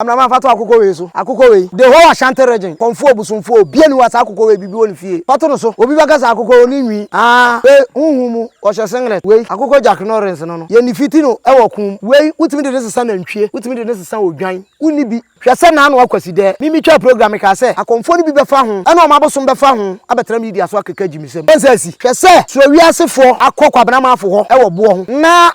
amna ma fato akoko we so akoko we the whole Ashanti region konfo obusumfo bienu wasa akoko we bibi won fie pato no so obi bagasa akoko oni nwi we unhumu o hye singlet we akoko Jack Norris no ye ni fiti no e wokum we utimi de sesa na ntwie utimi de sesa odwan uni bi hwese na no akwasi de mimi twa program ka se akonfo ni bi befa ho ena o mabosom befa ho abetra media so akeka jimisem ensasi hwese so wiasefo akokwa bana mafo ho e wo bo ho na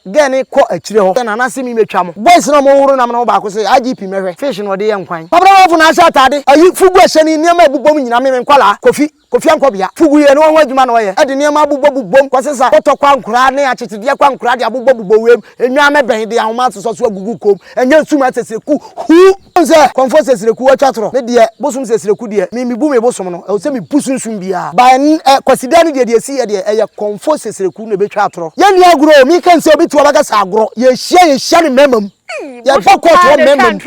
gani ko akire ho na na se mi metwa mo boys no mo woro na mo ba ko se IGP mehwe fish no de yankwan pabra mafo na asha tade ayi fugu ehye ni niam abubom nyina me nkwala kofi ankobia fugu ye no ho adwuma no ye e de niam abubom kwasesa otokwa nkura ne achitide kwa nkura de abubom wem enwa me ben de ahoma so agugu kom enye suma seseku hu nze konfo seseku atwatro me de bosum seseku de mi bu me bosom no e se mi pusunsun bia ba kwasida ne de esi ye de eye konfo seseku no betwa atro ye ni agro mi kan se obi to bagasa agro ye hye ne memam ya bakot wo memam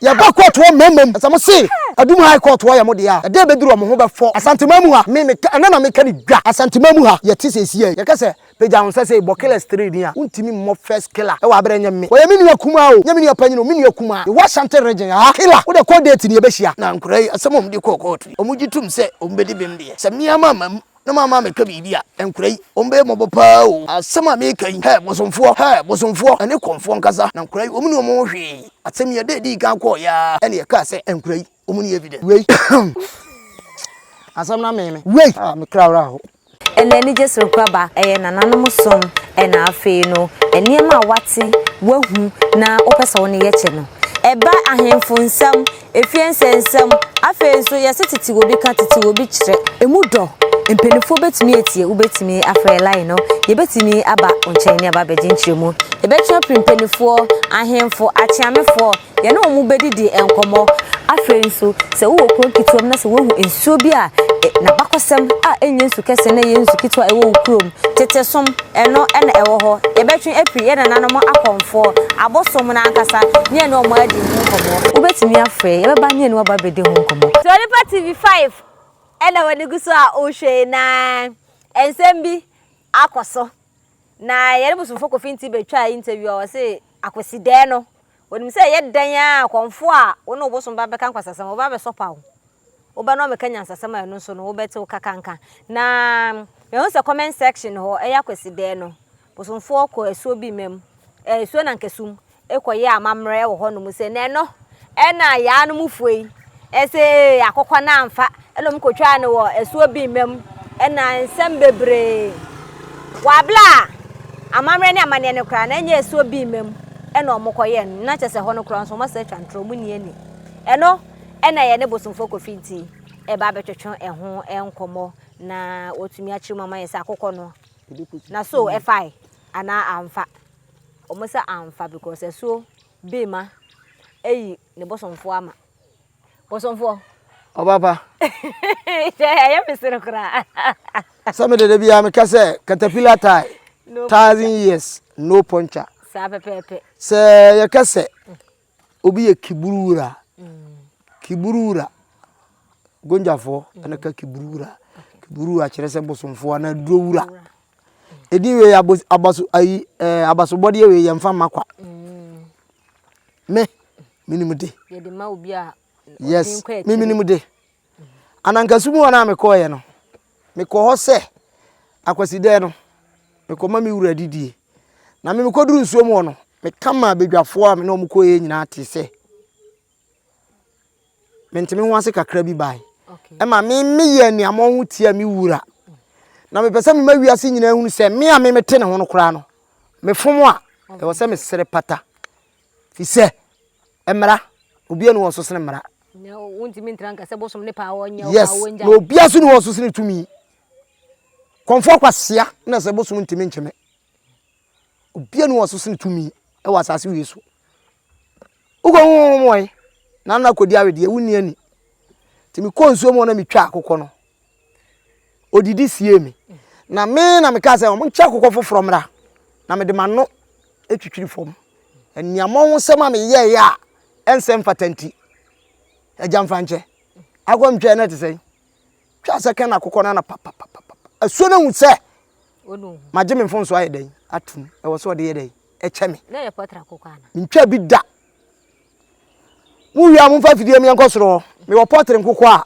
ya bakot wo memam asamo se adum high court wo ya mo de ya de beduru mo ho befo asantemamu ha me na me ka ni dwa asantemamu ha ye tisesi ye ye ka se peja on se bokele street dia untimi mo first killer e wa abere nyame wo ye mini akuma o nyame ni apanyino mini akuma e wa Ashanti region ha killer wo de code date ni e behia na nkurai asamo mdi kokotu omugitum se ombedi bemde se miama mam na mama me ka bibia enkurai ombe mobopa o asema me kan bosomfo ene konfo nkasa na nkurai omuni omo hwe asemi ye de kan ko ya ene ye ka se enkurai omuni evidence we asam na me we me krawra ho ene ni jesro kwaba nananom som ena afi no eniema wate wahu na opesa woni ye che no eba ahemfo nsam efiensensam afi nso ye setiti obi ka titi obi kire emudo empenifo betimi etie ubetimi afre line no ye betimi aba onchen ne aba beje nchiremu ye betwa pimpenifo ahemfo achiamefo ye na omu bedidi enkomo afre nso se wo okro kituom na se wo hu ensuo bi a na bakosem a enye nsu kese na ye nsu kitwa ewo ukrom tetesom eno ena ewo ho ye betwe epri ye na nanom akonfo abosom na ankasa ne na omo adi nkomo ubetimi afre ye beba ne na aba bede hu nkomo Toripa TV5 ela wani guso a ohwe na ensembi akoso na yere busufo kofinti betwa interview o se akweside no woni se ye dan a konfo a wono obosom ba beka nkwasasam oba be sopa oba no meka nyansasam a no so no obete kakanka na me ho se comment section ho eya akweside no busumfo ko esuo bi mem esuo na nkesum ekoye amamre wo ho no mu se ne no ena ya no mufuei ese akokwa na amfa elom kotwa ne wo esuo bi mem ena nsem bebre wabla amamre ne amane ne kra na enya esuo bi mem ena omokoye na chese ho no kra so ma se twantro mu nie ni eno ena ye ne bosomfo kofinti e ba betwetwe eho enkomo na otumi akiri mama yesa akokọ no na so efai ana amfa omosa amfa because esuo bi ma eyi ne bosomfo ama bosomfo obaba ya misiro kra some de bia me ka se caterpillar tie 1000 years no puncher sa pepepe se ye ka se obi ye kiburura gonjafo ana ka kiburura kire se bosomfo na durowura edi we abaso body we ye mfa makwa me minimude ye de ma obi a yes minimude anankasumu wana me ko ye no me ko ho se akwaside no me ko ma me wura didie na me ko duru nsuo mu no me kama bedwafo a me no mko ye nyina ate se mentime ho ase kakra bi bai e ma me ye ni amon tia me wura na me pesa me ma wiase nyina hunu se me a me mete ne ho no kra no me fomo a e wo se me sere pata fi se emra obi anu wo so sene mra no wonti min tranka se bosom ne pa wonya wonja no obi aso ne wo so sene tumi konfo kwasia na se bosom ntimi ncheme obi anu wo so sene tumi e wo asase wi so ugo moy na kodi awede wuni ani timi konsuo mo na mitwa akokọ no odidi sie mi na me ka se mo ncha akokọ foforo mra na me de mano etwitwiri fom eniamo ho sema me ye ya ensem fatanti ejamfa nche agwamtwe na te sei twa se kan akokọ na papa asuo na hu se onu maje me mfonso aye den atum e wo so de ye den e che me na ye potra akokọ ana ntwa bi da mu wi am fa fidie mi enkosoro me wo portrait nkoko a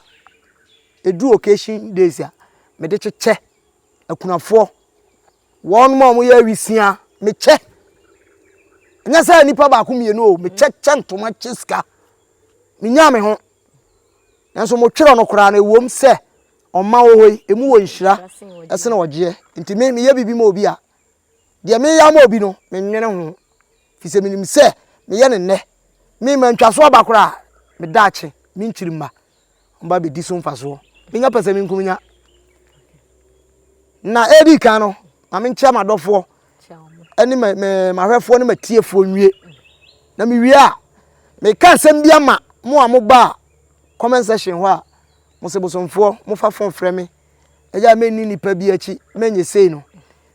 edu occasion days a me de cheche akunafo won mo ya wisia me che nya sa nipa ba ko mienu o me cheche ntoma chiska me nya me ho enso mo twere no kora na ewom se oma wo hoi emu wo nhira ese na oje nti me ye bibi ma obi a de me ya ma obi no me nwene ho fi se minim se me ye ne ne me ma ntwaso abakora me daache me nchirima mba be di so mfaso me nya pese me nkumnya na edi kan no ma me nchia madofo eni me mahwefo ne matiefo nwie na me wie a me kan sem bia ma mo amoba comment section ho a mo se bosomfo mo fa fon frɛ me eja me ni nipa bi achi menye sei no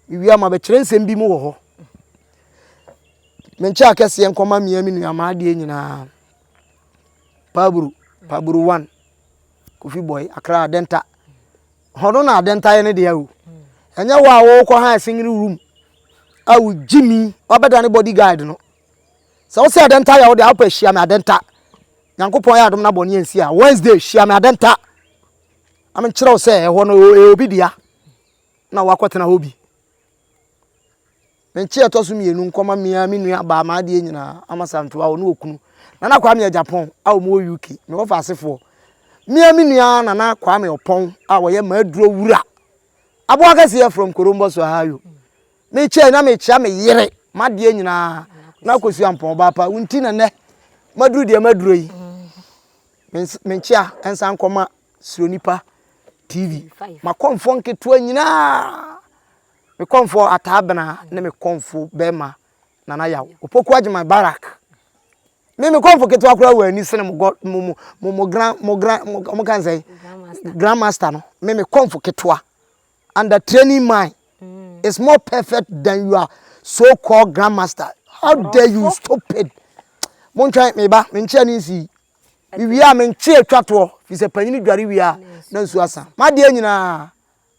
me wie ma be kire nsem bi mo wo ho me nchia akese nkoma mia mi nua ma ade nyina paburu 1 Kofi Boy Accra Denta hono na Denta ye ne de yawo enya wa wo ko ha singing room awu Jimmy obeda ne bodyguard no so wo se Denta ya wo de apa hia me Denta Nyankopon ya adom na bone ansi a Wednesday hia me Denta am kire wo se ho no obi dia na wakotena hobi menchi etoso mienu nkoma mia mi nua ba ma de nyina amasanto a wo no okunu na kwa me Japan a wo mo UK me wo fa asefo mia mi nua na kwa me opon a wo ye ma aduro wura abo akase from Korombo so hayo me che na me chia me yere ma de nyina na kosi ampon ba pa unti na ne maduru de maduro yi me chia ensa nkoma Sironipa TV ma konfo nketo nyina me konfo atabena na me konfo bema na yawo opoku agema barak me konfo keto akura wa ni sene mo grand grandmaster no me konfo keto and the training mind is more perfect than your so-called grandmaster. How dare you, stupid? Mon try me ba, me nche ni si. We are me nche twato, fi se panyi dware we are na nsu asa. Ma de nyina.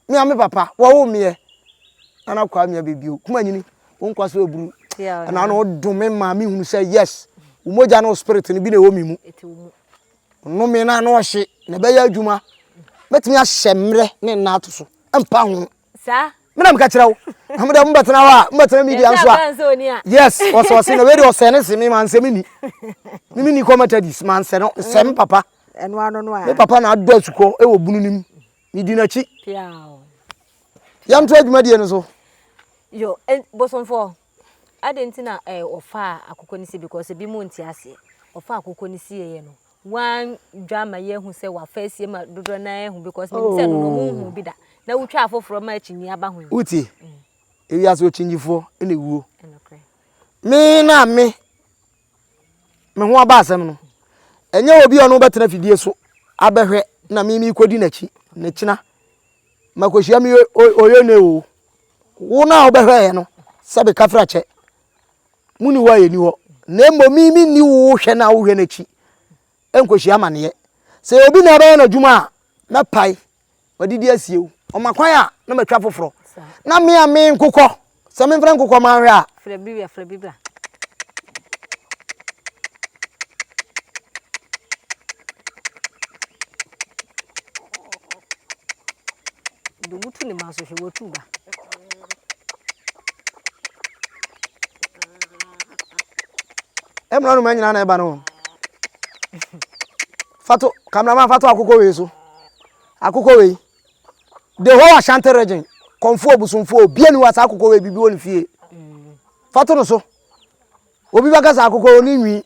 Me ame papa, wo me e. Ana kwa me bebio. Kuma nyini, won kwaso eburu. Na no dome ma me hunu say yes. Umoja no spirit ni bi na wo mi mu. No me na no hye, na be ya adwuma. Betimi a hyemre ne na to so. Empa ho. Sa Mina mkachira wo. Amda mbetena wa, mbetena media nso a. Yes, was na we dey osene se me man se me ni. Mimi ni commentedis man se no, sem papa. Eno ano no a. Me papa na ado asuko e wo bunu nim. Mi di na chi. Piao. Yam to adwuma die no so. Yo, bosomfo. Adentina ofa akoko ni se because bi mu nti ase. Ofa akoko ni se ye no. One drama ye hu se wa first ye ma dodo na hu because me say no mu hu bi da. Na wutwa afoforo ma chinyi aba hu. Uti. Ewi aso chinyifo ene wuo. Me na me ho aba asem no. Enye obi ono betena fidie so abehwe na me kodi nachi na china. Makohia mi oyone o. Wo na obehwe no. Sabe kafra che. Muni wa ye ni ho. Na emmo mi ni wo hwe na wo hwe nachi. Enkohia mane. Se obi na ba na dwuma na pai. Wadidi asiew. O makwan a na matwa foforo. Na me a me nkokọ. Se me mfra nkokọ ma hwe a. Flebibia. Do mutu ni maso hwe wotu ba. Emra no manyina na eba no. Fato cameraman fato akoko we so. Akoko we. The whole Ashanti region konfo obusumfo bienu wasa akoko we bibi woni fie. Fato no so. Obi bagasa akoko oni nwi.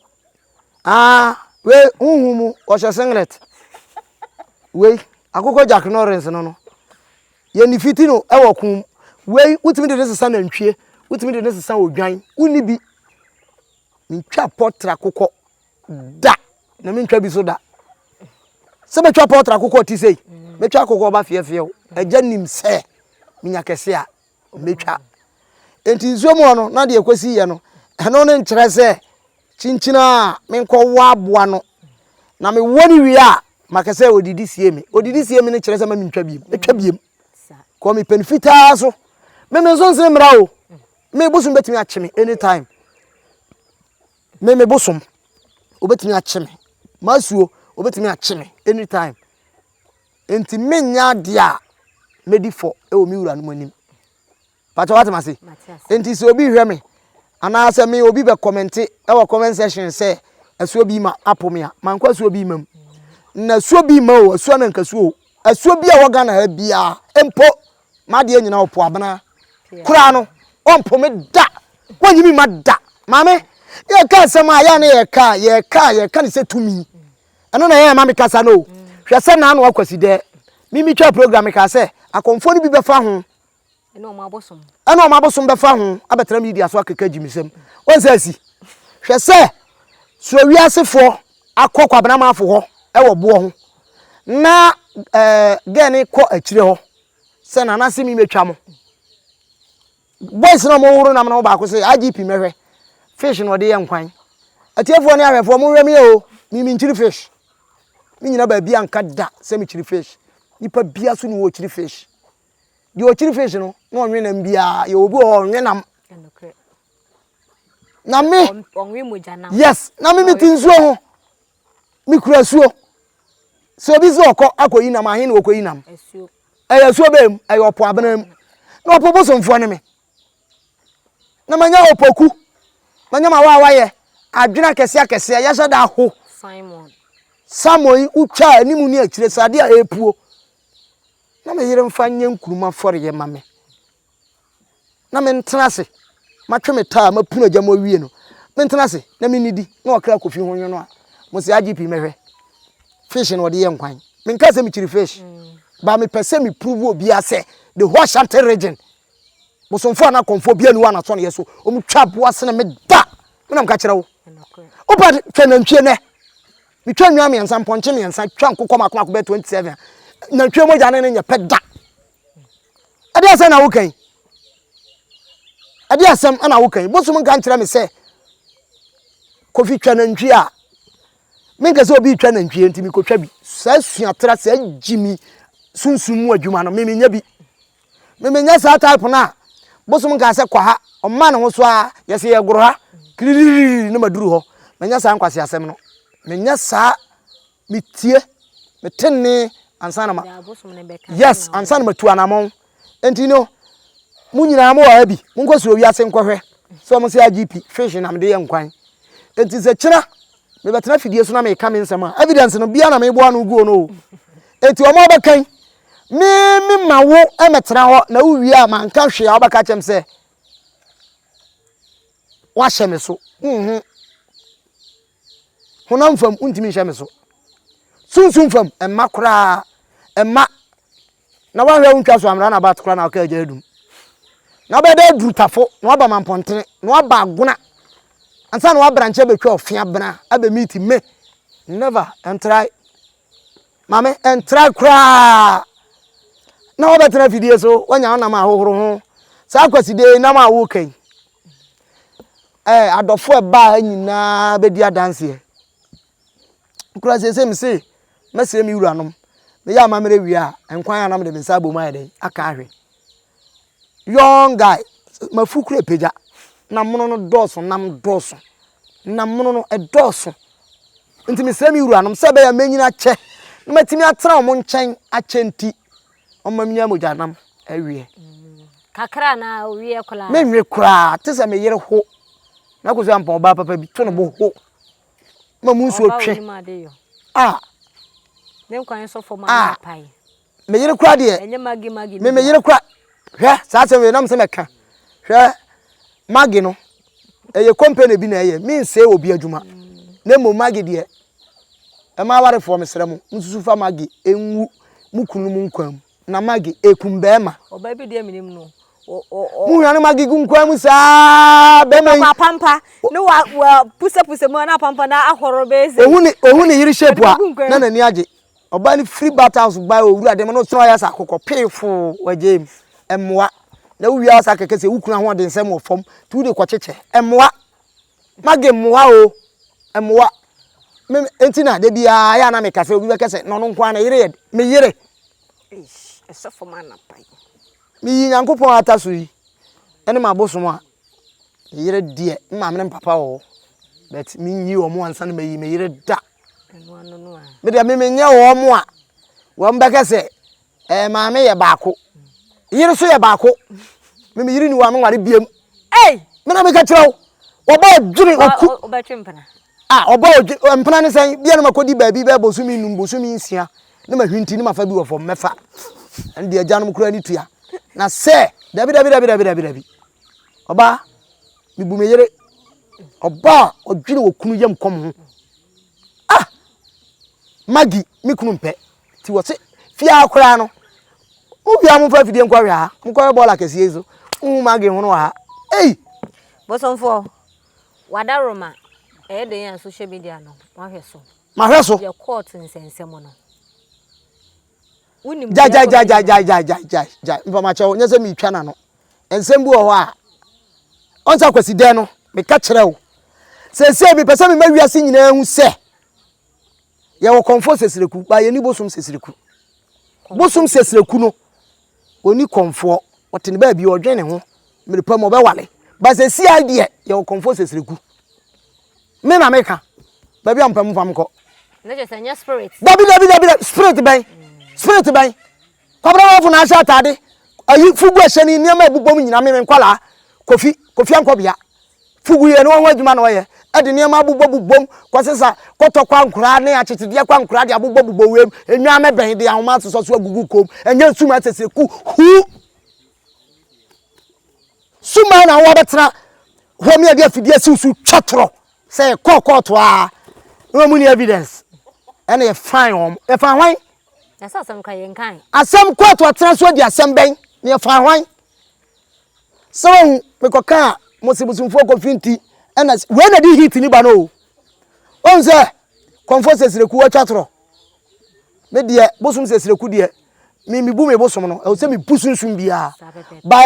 We unhumu o hye singlet. We akoko Jack Lawrence no. Ye ni fiti no e wokum. We utimi de sesa na ntwie, utimi de sesa odwan. Uni bi. Ntwa portrait akoko da. Na me ntwa bi so da. Se betwa portrait akoko ti sei. Betwa akoko ba fiefie o. Eja nim se minya kese a metwa. Enti nsuomo no na de ekosi ye no. Eno ne nkyere se chinchina me nkọ wa aboa no. Na me woni wi a makese odidi sie me. Odidi sie me ne kyere se ma mentwa biem. Etwa biem. Ko me penfita so. Me nso nse mra o. Me bosum betimi a kyeme anytime. Me bosum obetimi a kyeme masuo obetimi ache me anytime enti menya dia medi for e o mi wura no manim pato what ma say enti se obi hwe me ana se me obi be comment e wo comment section say asuo bi ma apomia mankwa asuo bi mam na asuo bi ma o asuo na nkasuo asuo bi a wo Ghana ha bia empo ma de nyina opo abana kura no ompo me da wanyimi ma da mame ye ka sema ya na ye ka ni se tumi eno na ye ma me kasa no hwe se na no akwasi de mimi twa program ka se akonfo ni bi be fa ho eno ma bosom be fa ho abetra media so akeka jimisem wonsa asi hwe se so wiasefo akokwa abana ma afo ho e wo bo ho na gani ko akire ho se na na se mi metwa mo boys no mo wuru na mo ba ko se IGP mehwe fish no de ye nkwan atiefo ne ahwefo mo hwemi o mi nchiri fish mi nyina ba bia nka da se mi chiri fish nipa bia so ni wo chiri fish di o chiri fish no na onwe na bia ye obi o onwe nam na me onwe moja nam yes na me tinsuo ho mi kura suo so obi zo okọ akoyi nam ahin na okoyi nam esuo suo bem opo abanam na opo bosomfo ne me na manya opoku manya ma wa ye adwena kese ya shada ho Simon utwa animu ni akire sade a epuo na me yire mfa nya nkuruma fore ye mame na me ntenase matwe meta ma punu agya ma wie no me ntenase na me nidi na okra kofi ho nwono a mo se IGP mehwe fish no de ye nkwan me nka se me chiri fish ba me pese me prove obi ase the whole Ashanti region bosomfo na konfo bia ni wa na so ne yeso o mu twa bo ase na me da na mka kire wo opa twanantwie ne mi twa nwa me nsan ponche me nsan twa nkokọ makoma ko be 27 na twa moja ne nya peda ade ase na wo kan ade asem ana wo kan bosom nka nkire me se kofi twanantwie a me nka se obi twanantwie ntimi ko twa bi sa suatra sa jimi sunsumu adwuma no me nya bi me nya sa type na bosom nka se kwa ha o ma ne ho so a yese ye goro ha kiriri na maduru ho me nya sa nkwase asem no menya sa mitie metenne ansana ma yes ansana matu anamon enti no munyina mo wa bi munkoso wi ase nkohwe so mo se IGP fish na me de yankwan enti se kira me betena fidie so na me ka me nsema evidence no bia na me bo anu guo no enti o mo bakan mi ma wo emetena ho na wi a man ka hwe a obaka chem se wa hye me so honam fam untimi hye me so sunsun fam emma kura emma na wa hwe untwa so amra na ba kura na o ka agya adum na ba da durutafo na ba mampontene na ba agona ansa na wa branche betwa ofia bena aba meet me never and try mame and try kura na wa betena fidie so wanya na ma hohoro ho sa kwaside na ma wo kan adofo e ba nyina be dia dance kura se me se mesere mi wuranom me ya mamere wi a enkwan anam de mensa bo mai den aka ahwe young guy mafukure peja na mono no doso nam doso na mono no doso nti mesere mi wuranom se be ya manyina che na matimi atra o mo nchen achenti o mamnya mojanam awie kakra na wie kola me nwe kura tese me yere ho na ko so ampa oba papa bi to no bo ho ma munsu otwe nem kwan so for ma pai me yere kura de enye magi me yere kura hwe sa se we nam se meka hwe magi no eye company bi na eye me nse obi adwuma na mo magi de e ma ware for me sremu nsusu fa magi enwu mukunu mu nkwam na magi ekumbe ma oba bi de minim no mu hwane magi nkwam sa be me kwa pampa no wa pusa mo na pampa na ahoro be se ohuni yiri shape a na nani age oba ni free battles buy owura dem no so ya sa akokọ pefo wajem emwa na wi asa keke se wukuna ho de nsem ofom tu de kwacheche emwa mage mwa o emwa me entina de bia ya na me kase obi be kese no nkwa na yire me yire esofo ma na pai mi nyankopon ataso yi ene mabosom a yire de ma me papa o but mi nyi o mo ansa na me yire da me de me nya wo mo a wo mbeka se maame ye baako yiri so ye baako me yiri ni wa me ware biem me na me ka kirew oba dwiri oku obetwempana oba mpana ne san bia na makodi baabi be bosumi num bosumi nsia na mahwinti ni mafa bi wo fom mefa ande agya no kura ni tua na se dabi oba bibu me yere oba odwiri okunu yam kom ho magi mi kunu mpe ti wo se fia akura no ubia mu fa fidie nkwa hwe ha nkwa bola kese ezo magi ho no ha bosomfo wadaroma den ya social media no mahweso ye court nsensem no unim ja information nyese mi twa na no ensem bi wo ho a onsa kwasi den no me ka kire wo se mi pese mi mawiase nyina hu se ye wo konfo sesireku ba ye ni bosom sesireku no oni konfo otene ba bi odwene ho me pa mo be wale ba se si ade ye wo konfo sesireku me na meka ba bi ampam fam ko na je sanya spirit dabi spirit ban kwabra wa fu na sha tade ayi fugu ahani niam abubom nyina me nkwala kofi ankobia fugu ye no ho adwuma na ye ade niam abubom kwasesa kotokwa nkura ne achitide kwa nkura de abubom wem enwa me ben de ahoma so agugu kom enya suma seseku hu suma na wo betra ho me ade afidie siusu twatro say court wa no money evidence and you fine e fa hwan na sasam ka yen kan asem court wa transfer di asem ben ne fa hwan so me ko kan mo sibusumfo ko finti and we na di hit ni ba no onse confess sesireku wa twatro me de bosum sesireku de mi bu me bosom no e se mi pusunsun bia ba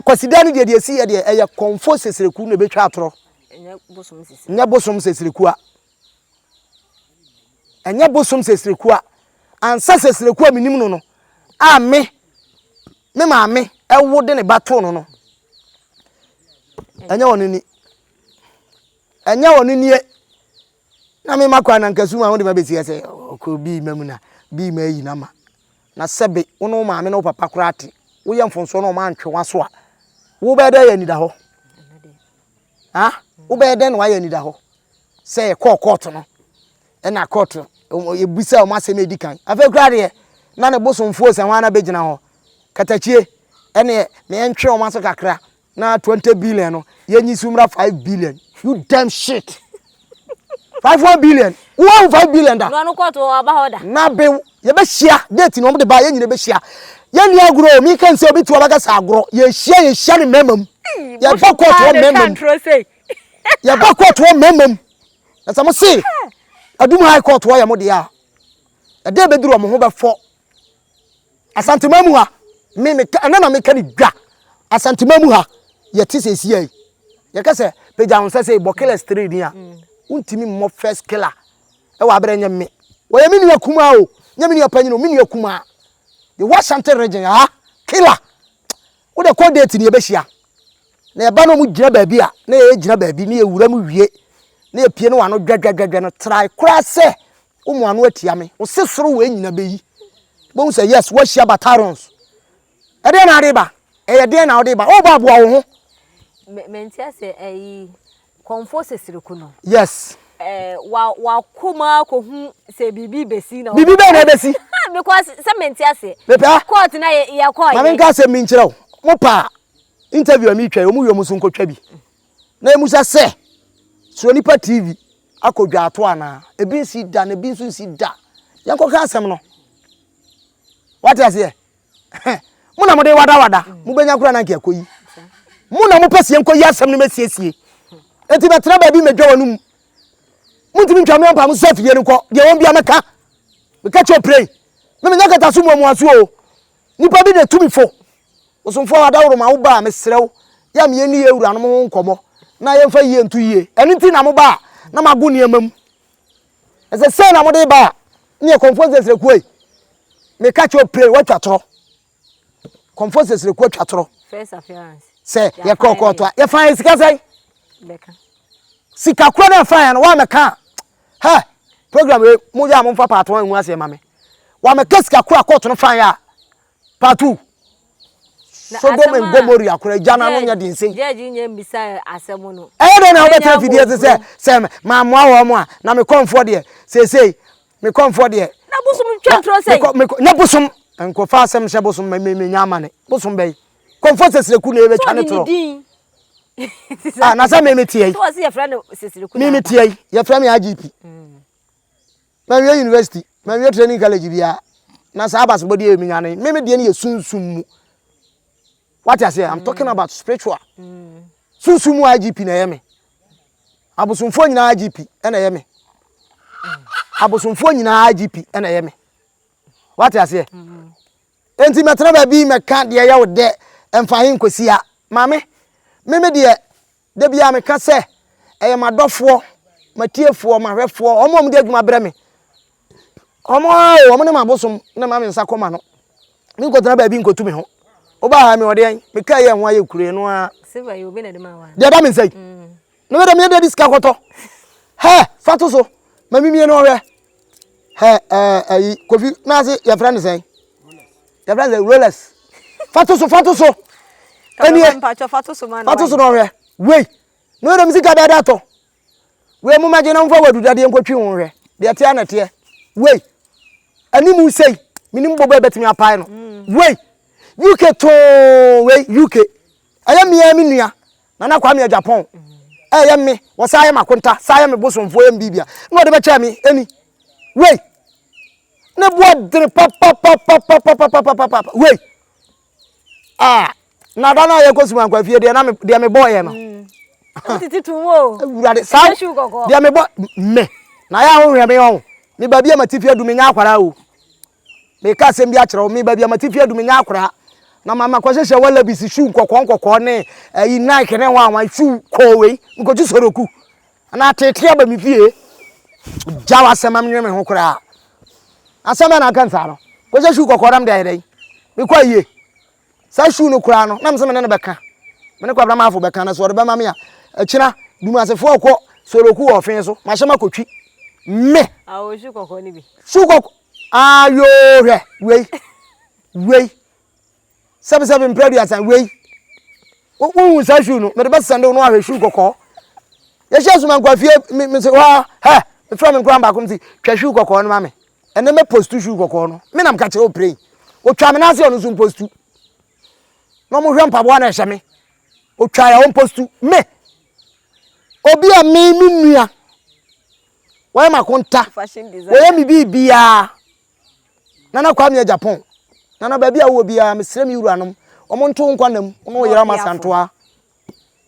kwasida no de si ye de e confess sesireku no be twatro nya bosom sesireku a enya bosom sesireku a ansa sesireku a minim no a me maame ewo de ne bato no enya wonini na me makwa na nkasu ma won de mabesi ese ko bi mamuna bi ma yi na ma na sebe wono maame no papa kurate wo ye mfonso no ma antwe waso a wo be da ya ni da ho wo be da na wa ya ni da ho say court no e na court e busa o ma se me dikan afa kurade na ne bosomfo se wana be gina ho katachie ene me entwe o ma so kakra na 20 billion no ye nyi sumra 5 billion you damn shit 5 billion 5 billion da no court o aba hoda na be ye be hia date no mo de ba ye nyine be hia ye ni agro mi kan se obi to oba gasa agro ye hia ni memam ye ba court o memam ye ba court o memam na samo se adum high court wo ye mo de ya e de be duro mo ho be fo asantemamu ha me na me ka ni dwa asantemamu ha ye ti se si ai ye ka se peja won se bokele street ni a untimi mo first killer e wa bere nya me wo ye mini akuma o nya mini apanyino mini akuma the Washington region killer wo de code date ni e be hia na e ba no mu gina baabi a na e gina baabi na e wura mu wie na e pie no wa no dwadwadwadwa no try kura se umu anu atia me wo se soro we nyina be yi bo say yes wo hia batarons e de na riba e de na odiba o ba boa wo ho mentia se confess sesireku no yes wa kuma ko hu se bibi besi na bibi be na besi because se mentia se court na ya call ma men ka se mi nkyerɛw mo pa interview mi twa o mu yom so nkotwa bi na emusa se so nipa tv akodwa ato ana ebi si da na ebi nso si da yanko ka asem no what you say mo na mo de wada mo benya kura na nke akoyi mo na mo pese enkoyi asem no masiesie enti betra ba bi medwa wanum muntimi ntwa me ampa mo safie nko de won bia meka me ka cho pray me nya kata so mo aso o nipa bi de tumi fo osomfo wada woro ma wo ba me serew ya me ni ewura no mo nkomo na ye mfa yie ntu yie enti na mo ba na mago ne amam ese se na mo de ba ne conference ku e me ka cho pray wa twatoro conference ku twatoro first appearance se ye kokko to ye fa sika sai beka sika kura na fa ya no wa meka ha program we mo ya mo fa part 1 nwu ase ma me wa me keska kura court no fan ya part 2 Sodom and Gomorrah akura jana no nya dinsen jeje nya mbisa asem no de na obetena fidie se ma mo awo mo a na me komfo de sei me komfo de na busum twantro sei na busum enko fa asem hye busum me nya amane busum bey komfo sesireku na ebe twa ne tro na sa me tie so wasi ya friend sesireku me tie ya friend me IGP na we university na we training college bia na sa abas body e mi nya ne me de ne ye sunsum mu. What I say, I'm talking about spiritual. Susumu IGP na yeme. Abosumfo nyina IGP na yeme. Abosumfo nyina IGP na yeme. What I say? Enti metra ba bi me ka de ya wo de emfahin kosia. Mame, me de bia me ka se eye madofo, matiefo, mahwefo, omo de adwuma bre me. Omo ne mabosum na mame nsa koma no. Me nkotena ba bi nkotu me ho. Oba ha me ode me ka ye ho aye kure no a silver you be na de ma wa de ba me say no me de diska koto he fatu so ma mimie no hwe he ayi kofi na se ya friend say ya friend say rollers fatu so eni fatu so man fatu so no hwe we no de msika da to we mu maje na mfa wadu dade enkotwi ho hwe de ate anate we ani mu say minim bobo betimi apai no we UK to we UK aya mi nua na kwa me Japan aya me wo sa aya makonta sa aya me bosomfo em bibia na de be cha me eni we na bo dre pa we na da na ye kosuma kwa fie de na me boy no titi tuwo urade sa de me bo me na ya ho hwe me ho me ba bia matifia du me nya akwara o me ka sem bia kire o me ba bia matifia du me nya akwara na mama kwa hye wala bisi shu nkokon ne ayi Nike ne wa shu kowe nkoju soroku na tete aba mi fie jawa sema me ho kura asema na kan sa no kwa hye shu kokon de ayedai me kwa ye sa shu no kura no na me se me ne beka me ne kwa bra mafo beka na so de ba ma me a akira dum asefo okọ soroku ofin so ma hye makotwi me awo shu kokon ni bi shu kokon ayo hwe we seven previous and way won sa shu no me de sande no ahwe shu kokko ye she suma kwa fie me se wa ha me from nkran ba kom si twa shu kokko no ma me ene me post shu kokko no me nam ka che o pray o twa me na se ono so post no mo hwe mpabo na hye me o twa ya on post me obi a me nua wa ma konta fashion design wo mi bibia na kwa me Japan na ba bia wo bia mesrem yuruanom omo nto nkwanam omo yera masantoa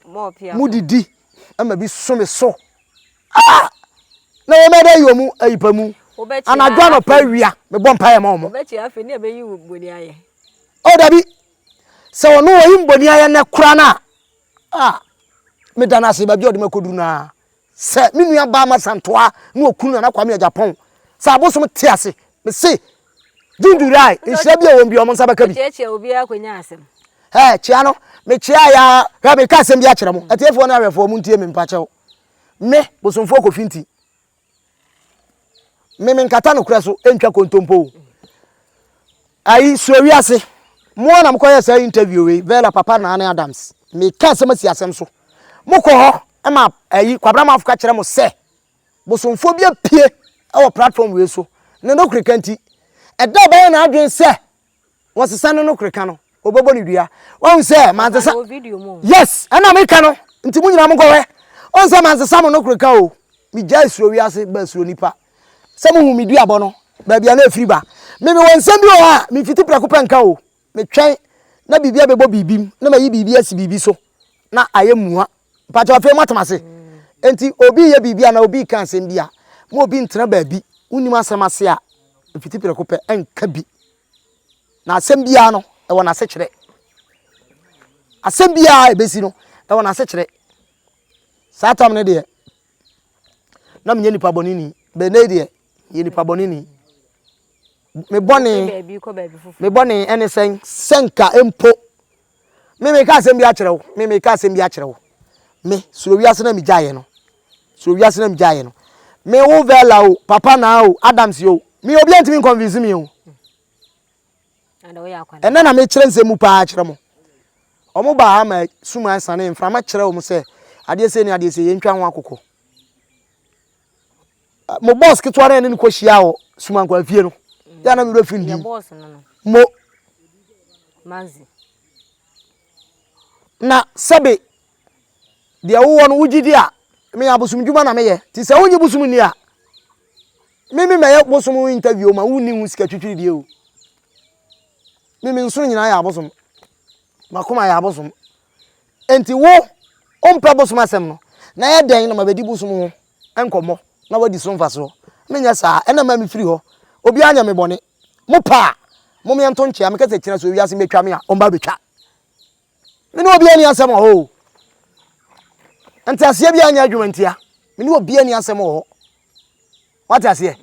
mo pia mudidi ama bi some so na wo mede yomu ayipamu anadwa no pa wia me bom pa ye ma omo obechi afi ne be yi boni aye o dabi se wono wo yi boni aye na kura na me dana se ba bi odi makodu na se me nua ba masantoa na okunu na kwa me Japan sa abosom te ase me se Dundurai, inshabia won bi omo nsabaka bi. Cheche obi akonya asem. Chia no, me chia ya, ha me ka asem bi akere mo. Atiefo na awefo mu ntie me mpachew. Me bosomfo kofinti. Me nkata no kura so entwa kontompo. Ayi suawi ase. Mo na mkoye sa interview we, Vela Papa na Anne Adams. Me ka asem si asem so. Moko ho, ama ayi kwabra ma afuka kere mo se. Bosomfo bi apie e wo platform we so. Ne no krikanti Eda ba na adwen se wosesa no kreka no obobo ni dua won se manzesa yes ana me ka no nti mu nyina mo gowe on se manzesa mo no kreka o mi jai suro wi ase ba suro nipa se mo hu mi dua bo no ba bia na afiri ba me won se bi o ha mi fiti prako penka o me twen na bibia bebo bibim na mayi bibia si bibi so na ayemua pacho afi matamase enti obi ye bibia na obi kan se bia mo obi ntena ba bi unim asemase a fiti preko pe enka bi na asem bia no e wona se kire asem bia e besi no e wona se kire satam ne de na menye nipa bonini be ne de ye nipa bonini me boni ene senka empo me ka asem bia kire wo me ka asem bia kire wo me so wiase na mi jaye no me wo vela o papa na o Adams yo me obi antimi convince me o and we akwa ena na me kire nsemu pa kire mo omo ba ha ma suma sane mframa kire o mo se ade se ni ade se yentwa ho akoko mo boss kitwa na ni ko hia o suma kwa fie no ya na me do fin di boss no mo manzi na sebe dia wo no wugidi a me abosum djuma na me ye ti se wonyi busum ni a me ye busum interview ma wuni hu sika twitwiri die o me nso nyina ya abosum makoma ya abosum enti wo ompa busum asem no na ye den na mabedi busum ho enkomo na wadi so mfa so me nya sa ena ma me firi ho obi anya me bone mo pa mo me nto nche am kase kira so wi ase metwa me a omba betwa me no obi ani asem ho enti asie bia anya adwuma ntia me no obi ani asem ho what asie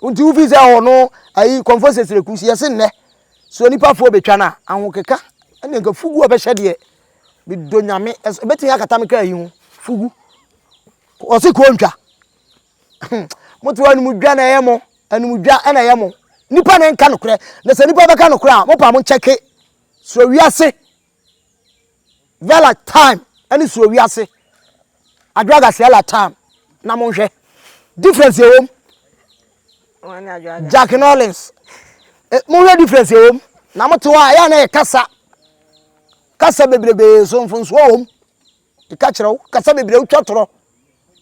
unti u visa ho no ayi conference rekusi yese nne so nipa fo betwa na ahokeka ene nka fugu obehye de bi donyame betin akata me ka yi hu fugu o se ko ntwa motu anu mudwa na yemo anu mudwa na yemo nipa na nka nokre na se nipa beka nokre a mo pa mo cheke so wiase vela time ani so wiase adwaga se la time na mo hwe difference yewom wani adwaga Jack Nollins mo hwe difference yewom na moto a ya na kasa bebrebe so mfonso wom ka kire wo kasa bebrebe utwatoro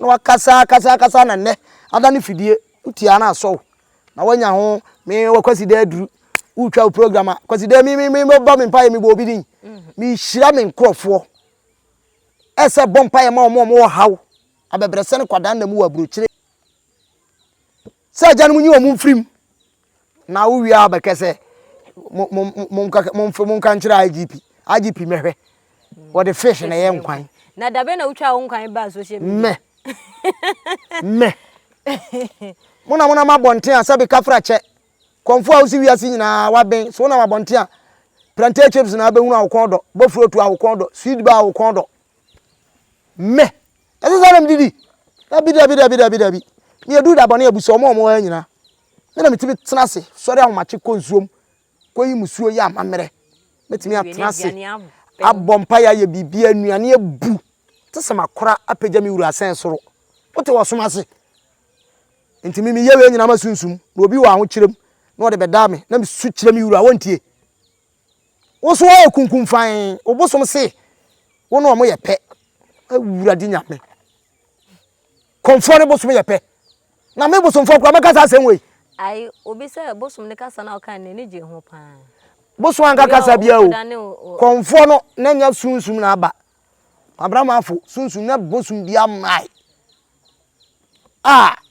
na wakasa na nne adani fidie utia na aso na wanya ho me wakwasi da aduru utwa program kwasi da mi bo me paye mi bo bidin mi hira me nkrofo ese bo paye ma omo haw abebrese ne kwada na mu waburochire se janu mu nyi o mu mfrim na wo wi abekese mo nkanchira IGP mehwe what the fish na ye nkwan na dabe na utwa wo nkwan ba social media me muna mabonte a sabe kafra che konfo a usi wiase nyina waben so na mabonte a plantain chips na abehunu awokondo bofrotu awokondo sweet ba awokondo me ese sana mdidi dabi ni edu da bone abuso omo nyina na mitimi tenase sori ahomache konsuom koyi musuo ya amamere metimi atenase abompa ya ye bibia anuane ebu tesema kora apagya mi wuru asen soro wote wasomase enti mimi yewe nyina masunsum na obi wa ho kirem na ode beda me na misu kirem wuru awontie wo so wa kunkum fan obosom se wo no mo ye pe awura di nyame comfortable bosom ye pe na me bosom fo kwa makasa asem we ai obi se bosom ne kasa na okan ne je ho pa bosom an kasa bia o comfort no na nya sunsum na aba Abraham afo sunsun na bosom bia mai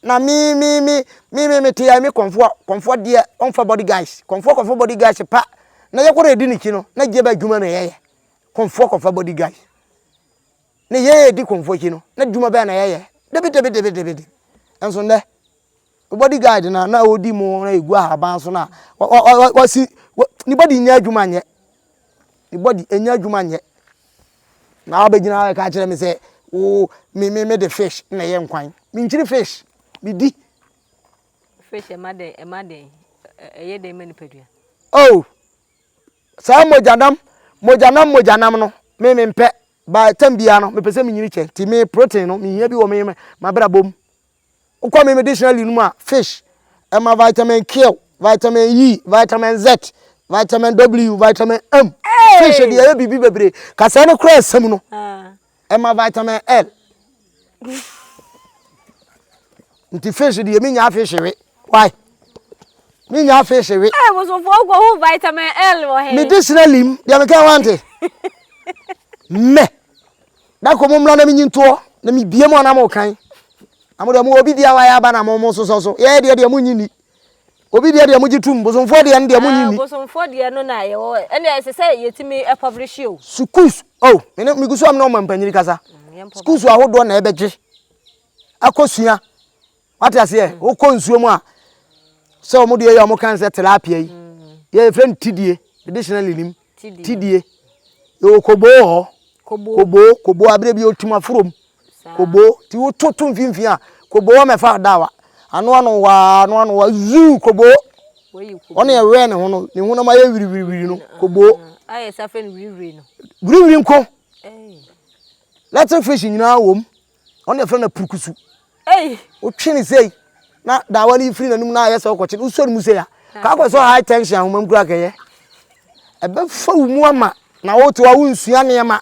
na mi te ya mi comfort dia on for body guys comfort body guys pa na ye kore di ni ki no na je ba dwuma na ye comfort body guys ne ye di comfort ki no na dwuma ba na ye debi enso nde body guard na odi mo na egu aban so na wasi ni body nya dwuma nye ni body enya dwuma nye na obegina ka kire me se o me the fish na ye nkwan me nchiri fish me di fish emade eye de mani pedua oh sa mojanam no me mpe ba tambia no me pese me nyiri che ti me protein no me hia bi wo me mabra bom ukwa me medicinal nu a fish ema vitamin K vitamin E vitamin Z vitamin W vitamin M fish de ye bibi bebre kasa no kra asam no ema vitamin L nti fish de ye me nya fish we why me nya fish we wo so fo go hu vitamin L wo he medicinal lim de me kan wante me da ko mo mla na me nyinto na me bie mo na mo kan amodo mo obi dia wa ya ba na mo so ye de mo nyini obi de mo gitum bosomfo de ne de mo nyini bosomfo de no na ye wo ene ese yetimi e publish you schools oh me gusu am na o mampanyiri kasa schools ahodo na ebeje akosua wata se o konsuo mu a se o mo de ye o mo kan se tilapia yi ye friend tidie additionally nim tidie yo kobo abre bi otima from kobo ti wo toto mfimfin a kobo wa mefa dawa ano wa zu kobo ono ye we ne ho no ma ye wiri no kobo aye safe no wiri no wiri nko let's fish nyina wom ono ye fra na purukusu o twini sei na dawa ni free na num na ayese okoche usori mu sei ya ka kwaso high tension ahomam kura keye ebe fa mu ama na wo to wa wonsua ne ma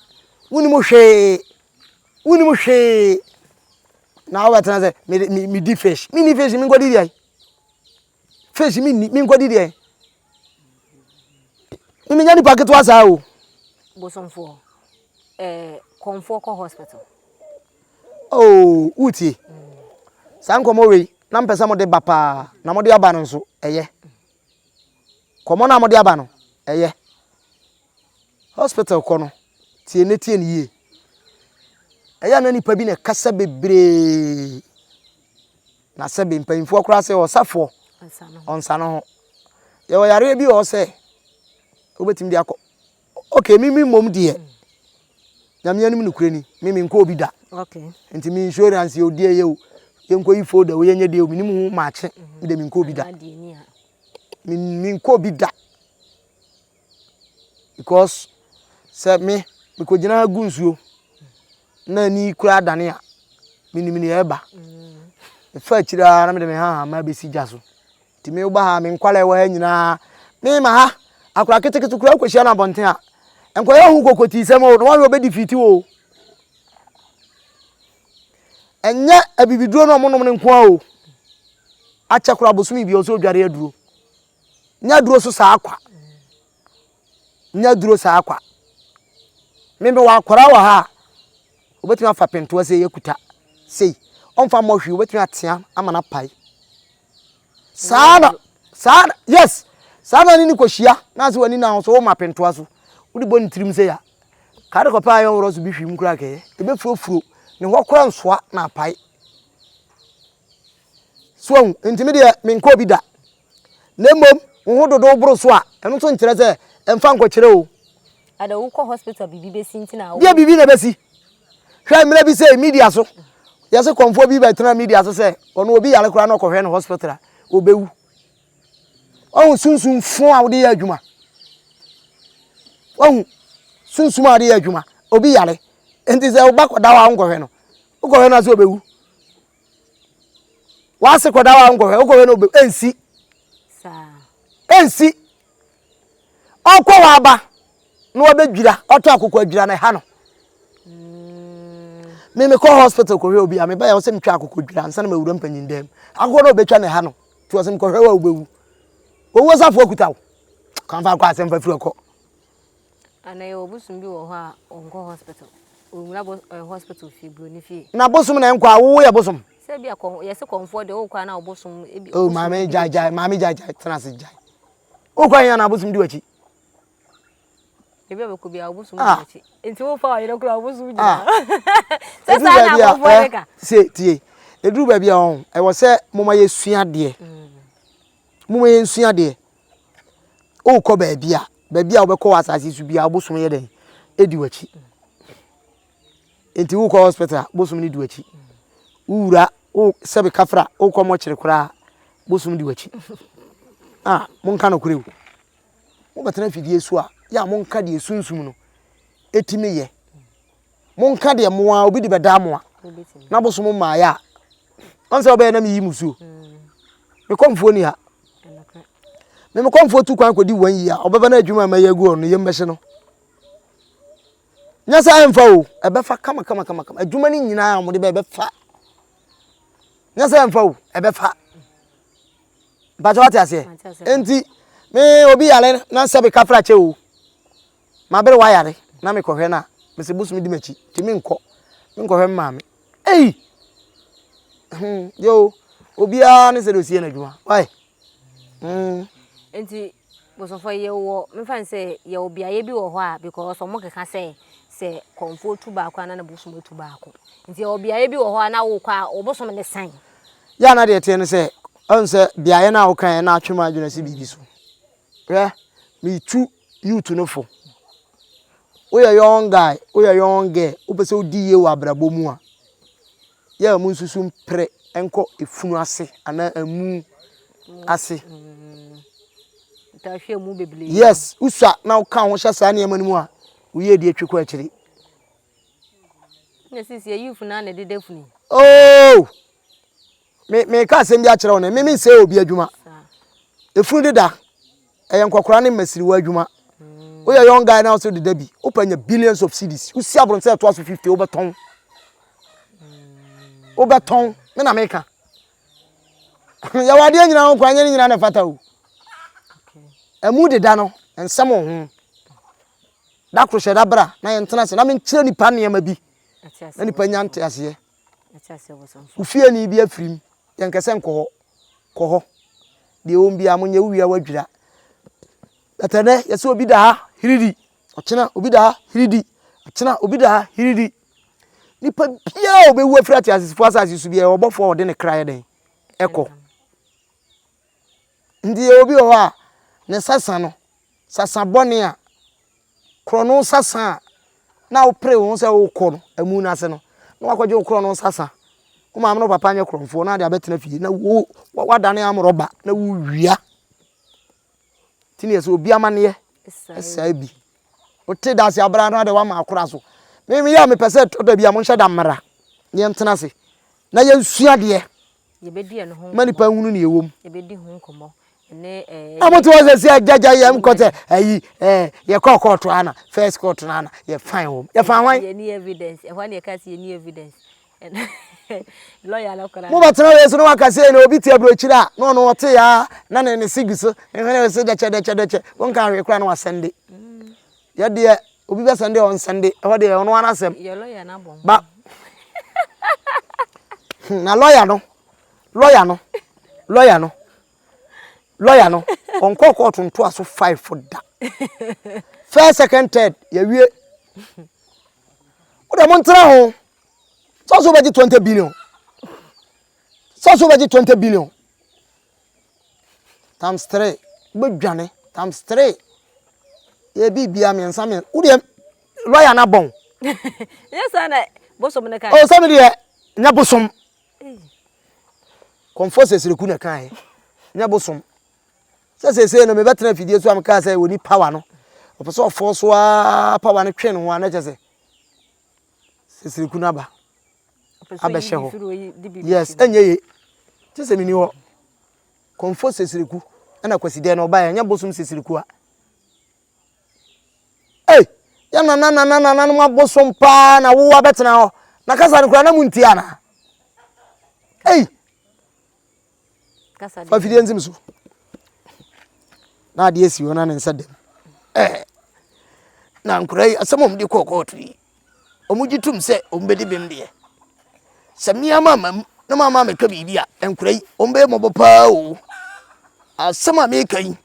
woni mo hwe na wo betana say me di fish me ni fish me ngodi di ai fish me ngodi di ai me nya ni packet wa sa o bosomfo komfo ko hospital oh uti sanko mo we na mpesa mo de bapa na mo de aba no so eye komo na mo de aba no eye hospital kono tie ne ye eye na nipa bi na kasa bebre na se be mpanfo akura se osafo onsano ho ye wo yare bi o se obetim di akọ okay mimi mom de nyame anim nukure ni mimi nko obi da okay enti mi insurance ye odie ye o ye nko ifo da wo ye nye de o minim hu maache de mi nko obi da mi nko obi da because se me ko gina gu nsuo na ni kura dane a minim ni eba fa chira na me de me ha ma be si jaso ti me uba ha me nkwala wa ha nyina me ma ha akura keteketu kura kwasia na bonten a enko ye hu kokoti sem o no wa be defeat o enye abibiduro no monom ne nko a o acha kura bosumi bi o so dware aduro nya duro so sa akwa nya duro sa akwa membe wa akwara wa ha obetumi afa pento ase yekuta sei onfa mohwe obetumi atia amana pai sana yes sana ni koshia na se wani na so wo ma pento aso wodi boni tirim se ya kare ko pa ayo woro so bi hwim kura ke ebe furofuro ne ho kora nsoa na pai so ntimi de me nko bi da nemom wo dodo bro so a eno so nkire se emfa nko kire o ada wo ko hospital bibi besi ntina wo bia bibi na besi hwa mira bi se media so yase konfo bi betena media so se ono obi yale kora na okohwe no hospital obewu ohun sunsun fun awde ya adwuma ohun sunsun awde ya adwuma obi yale enti se oba koda wa nkohwe no okohwe na so obewu wa se koda wa nkohwe okohwe no obewu ensi okwa wa aba no obedwira oto akoko adwira na ha no me ko hospital ko hwe obi a me ba ya se metwa akoko dwira ansa na mawura mpanyin dem akoko no obetwa na ha no to se mko hwe wa obewu owo safo akutawo kan fa kwa asem fa firi ko ana ye obusum bi wo ho a onko hospital omura hospital fi broni fi na bosum na enko awo ya bosum se bia ko ye se konfo de wo kwa na obusum ebi oh mama jai trans jai o kwa yan na bosum di wachi ebi abeko bia obusum di wachi enti wo fa ye kura obusum di se sa na konfo de ka se tie eduru ba bia on e wo se moma ye sua de moma ye sua de o ko ba bia wo be ko wasase su bia obusum ye den edi wachi enti wo ko hospital bosum ni di wachi ura o sebe kafra o ko mo kire kura bosum di wachi monka no kurewu mo betena fidie su a ya monka de sunsum no etime ye monka de moa obi de beda moa na bosum ma ya onse obe na mi yimusu me komfo ni ha me komfo tu kwan kodi wan yi a obeba na adwuma ma yagu no yem behye no nya sa emfa o ebefa kama adwuma ni nyina mo de befa nya sa emfa o ebefa bajo wati ase enti me obi yale na sebe kafra che o ma bere wa yare na me kohwe na me se busumi di machi ti me nko hwe yo obi a ne se do sie na dwuma why enti bosofo ye wo me fan se ye obi a ye bi wo ho a because omo keka se konfo tu ba kwa na busumi tu ba ko enti obi a ye bi wo ho a na wo kwa obosom ne san ya na de tie ne se onse biaye na wo kan na atwema adwuna si bibi so me tu youth no fo we are young guy we are young girl o pese odi ye wa brabo mu a ya mu nsusu mpre enko efunu ase ana amu ase ta hwe mu bebele yes uswa na uka ho hye saa ne manimu a uye die twekwa akiri na sisi ya yufu na de defuni oh me ka asem bi a kire wo na me se obi adwuma efunu deda eyen kwakora ne masiri wa adwuma oya young guy now so de dabi opanya billions of cedis usi abron say to aso 50 obeton me na meka ya wade nyina ho kwanye nyina na fata o emu deda no ensem ho da kro hye da bra na ye ntena se na me nkire nipa ne ma bi na nipa nyante ase ufie ni bi afirim ye nkese nko ho de ombi amunye wuya wadwira atene yesi obi da hiridi ochena obi da hiridi ochena obi da hiridi nipa bia obewu afrati asifo asasi su bia obofo ode ne kraye den eko ndi obi o ha ne sasa no sasa bone a krono sasa na opre won se wo ko no amu na se no na wakwaje krono sasa ko ma no papa anye kronfo na de abetena fie na wo wadane amroba na wo wia tini yeso obi amane esa bi ote da se abra na de wa ma akora so me ya me pese to da bi am nhye da mara ye ntena se na ye nsua de ye bedi e no ho mani pa hunu ne yewom ye bedi ho nkomo ne amoto was se jaja ye mkote ayi ye court ana first court ana ye fine home ye fan wan ye ni evidence e hwan ye ka se ye ni evidence lawyer la kora mo batena we so no wakase na obi tie bro chira no no wote ya na ne siguso ehwe we se deche won kan we kura na wasende ya de obi be sende on sende e ho de ono anasem ye lawyer na bon ba na lawyer no on court nto aso 5 for da first second third ya wie o de mo ntra ho so be 20 billion so be 20 billion times 3 gbadwane times 3 ye bibia me nsa me o de lawyer na bon yes ana bosom ne kan o so me de nya bosom comfort siriku na kan nya bosom se no me betena fidie so am ka say woni power no opo force wa power no twen ho na chese siriku na ba abehye ho yes enye ye chese mini ho comfort siriku na kwaside no ba ya nya bosom siriku a ya na mo bosom pa na wo betena ho na kasa no kura na muntia na kasa fa fidie nzim so na de esi wona ne nsadem na nkurai asamom de kokotu yi omugitum se ombedi bem de samia mama na mama me ka bibia nkurai ombe mo bopa o asama me kan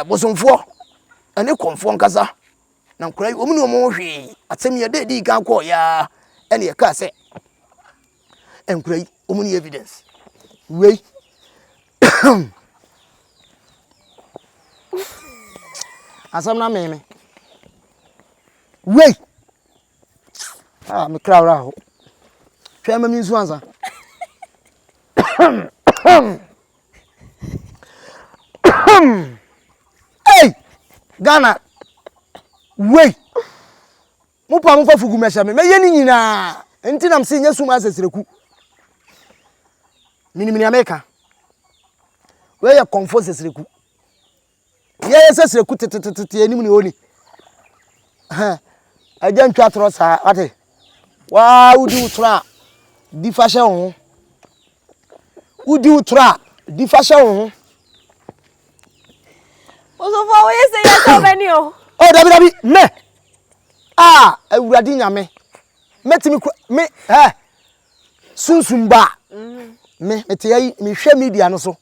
bosomfo ane konfo nkasa na nkurai omuni omo hwe asamia de di kan ko ya ene ye ka se nkurai omuni evidence wey asam na meme wey me krawra ho hwe ma mi nsu ansa Ghana wey mo pa mo fa fugu mesha me ye ni nyina enti nam se nya suma asesireku minimini America we ya comfort sesireku ye sesireku tete enim ni oni aja ntwa tro sa ate wa udi utra di fashe ho udi utra di fashe ho oso fo we say ya so many o dabi me awurade nyame metimi me sunsumba me metiai me hwe media no so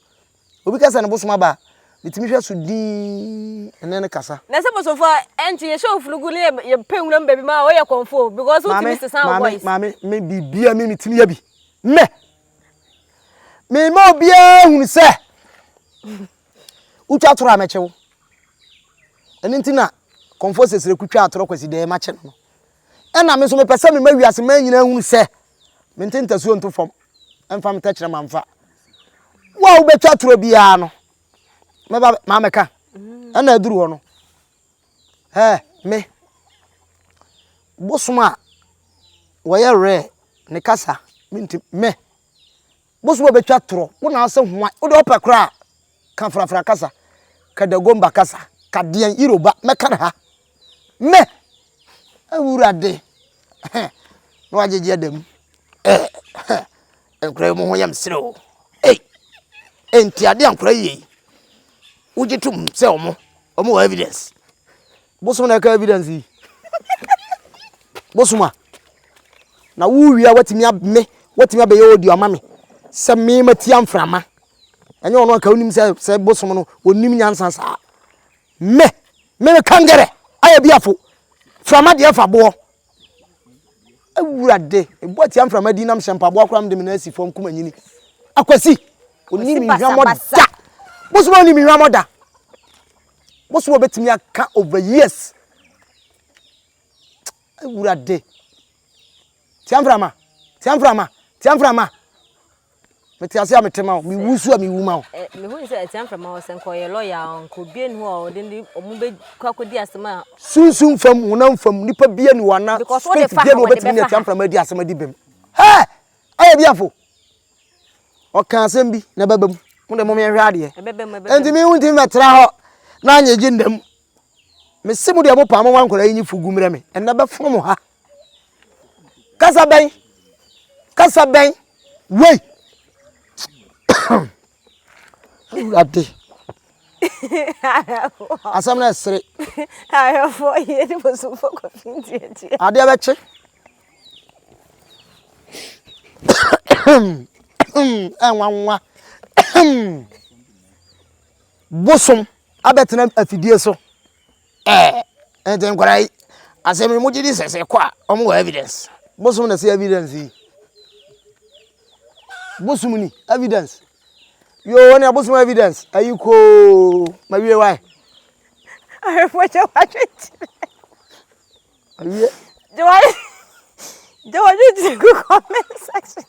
obi kasa ne bosoma ba metimi hwe so din ene kasa na se boso fo enti ye show flugu le ye penwura mbabi ma o ye konfo because what Mr. Sound voice mame me bibia me metimi ya bi me ma obia hunu se ucha tora mechewo eni ntina comfort sesire kutwa atoro kwasi de ma che no ɛna me so me pese me ma wiase ma nyina hunu se me ntentasuo nto fam emfa me tachire mamfa wa wo betwa toro bia no me ba ma meka ɛna aduru ho no me bosuma woyɛ re ne kasa minti me bosuma betwa toro wo na ase ho wo de opekra ka frafra kasa ka da gomba kasa ka dean iroba meka na ha me awurade no ajeje adam enkra mo ho yam sero enti ade ankra yi ujitum se omo evidence bosuma na ka evidence yi bosuma na wuwia watimi me watimi abe ye odi ama me se me mati amframa enye ono ka unim se bosuma no onim nyansa sa me kangere aya biafo frama de fa bo awurade eboti amframa di nam hempa bo akram de me na asi fom kuma nyini akwasi onim hwamoda bosuma onim hwamoda bosuma betimi aka over years awurade tiamframa metiase ametema mi wusu ami wuma o me hu se tiamframa o senko ye lawyer onko bien hu o de omube kwakodi asema sunsun fam wonam fam nipa bia ni wana state bia no betimi tiamframa di asema di bem aye biafo o kan asem bi na babam mo de mo me hwe ade enti mi hu nti metra ho na anyeje ndam me simu de mo pa mo wankora yin fugu mre me en na be fom ha kasa ben wey ade asam na sere ayo fo ye ni bosu fo ko finti eti ade abeche enwanwa bosom abetena afidie so enten kwarai asem mo gidi sese kwa omo evidence bosom na say evidence yi bosom ni evidence yo woni abosom evidence ayiko mawie why ayo fo je wa twiti awie je ku comment section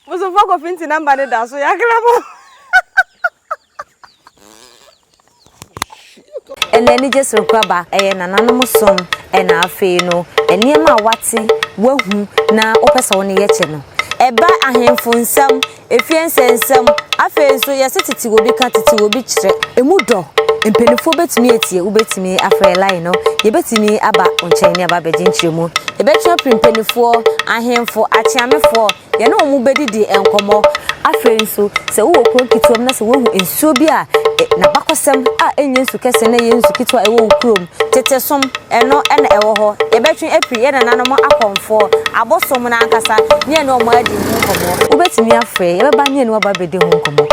bosom fo ko finti number ne da so ya grabo eneni jesro kwaba nananom som na afei no eniema wate wahu na opesa woni yeche no eba ahemfo nsam efiensensem afei so yesetiti obi ka titi obi kire emudo empenifo betimi etie ubetimi afre line no yebetimi aba onchen ne aba beginchiremu ebetwa primpenifo ahemfo achiamefo ye na omu bedidi enkomo afei so se wo krokituam na se wo hu ensuo bi a na bakosem a enye nsu kese na ye nsu kitwa ewo ukrom tetesom eno ena ewo ho yebetwe apri ye na nanom akonfo abosom na ankasa ne no mo adi hu komo ubetimi afre yebeba ne no aba bedi hu komo